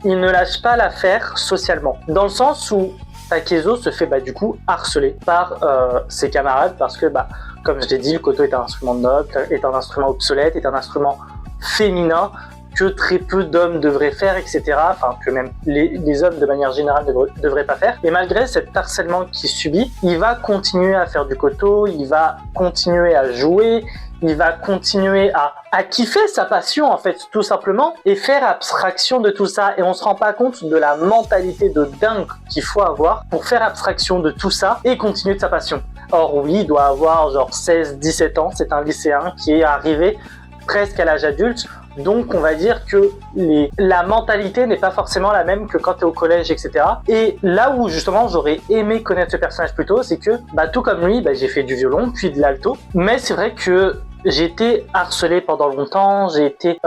il ne lâche pas l'affaire socialement. Dans le sens où Takezo se fait du coup harceler par ses camarades parce que, comme je l'ai dit, le koto est un instrument noble, est un instrument obsolète, est un instrument féminin que très peu d'hommes devraient faire, etc. Enfin, que même les hommes de manière générale ne devraient pas faire. Et malgré cet harcèlement qu'il subit, il va continuer à faire du koto, il va continuer à jouer, il va continuer à kiffer sa passion, en fait, tout simplement, et faire abstraction de tout ça. Et on se rend pas compte de la mentalité de dingue qu'il faut avoir pour faire abstraction de tout ça et continuer de sa passion. Or oui, il doit avoir genre 16-17 ans, c'est un lycéen qui est arrivé presque à l'âge adulte. Donc on va dire que la mentalité n'est pas forcément la même que quand tu es au collège, etc. Et là où justement j'aurais aimé connaître ce personnage plus tôt, c'est que tout comme lui, j'ai fait du violon, puis de l'alto. Mais c'est vrai que j'ai été harcelé pendant longtemps, j'ai été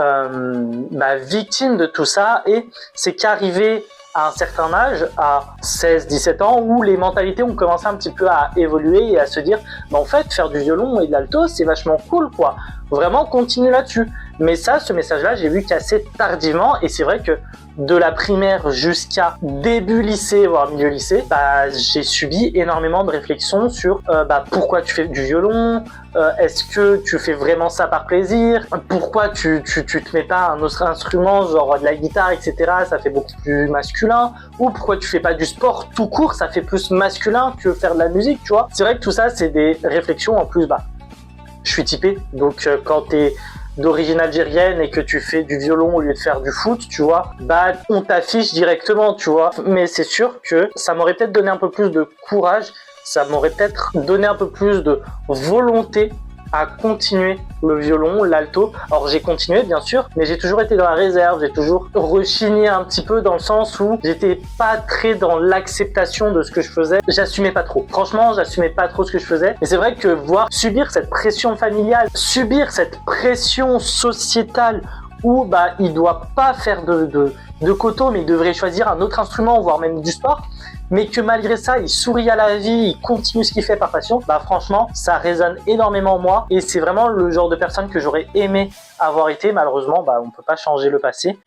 victime de tout ça. Et c'est qu'arrivé à un certain âge, à 16-17 ans, où les mentalités ont commencé un petit peu à évoluer et à se dire en fait, faire du violon et de l'alto, c'est vachement cool, quoi. Vraiment, continue là-dessus. Mais ça, ce message-là, j'ai vu qu'assez tardivement, et c'est vrai que de la primaire jusqu'à début lycée, voire milieu lycée, j'ai subi énormément de réflexions sur pourquoi tu fais du violon, est-ce que tu fais vraiment ça par plaisir, pourquoi tu te mets pas un autre instrument, genre de la guitare, etc., ça fait beaucoup plus masculin, ou pourquoi tu fais pas du sport tout court, ça fait plus masculin que faire de la musique, tu vois. C'est vrai que tout ça, c'est des réflexions. En plus, je suis typé, donc quand t'es d'origine algérienne et que tu fais du violon au lieu de faire du foot, tu vois, on t'affiche directement, tu vois. Mais c'est sûr que ça m'aurait peut-être donné un peu plus de courage, ça m'aurait peut-être donné un peu plus de volonté à continuer le violon, l'alto. Alors j'ai continué bien sûr, mais j'ai toujours été dans la réserve, j'ai toujours rechigné un petit peu dans le sens où j'étais pas très dans l'acceptation de ce que je faisais. J'assumais pas trop. Franchement, j'assumais pas trop ce que je faisais. Et c'est vrai que subir cette pression familiale, subir cette pression sociétale où il doit pas faire de koto, mais il devrait choisir un autre instrument, voire même du sport, mais que malgré ça, il sourit à la vie, il continue ce qu'il fait par passion, franchement, ça résonne énormément en moi, et c'est vraiment le genre de personne que j'aurais aimé avoir été. Malheureusement, on peut pas changer le passé.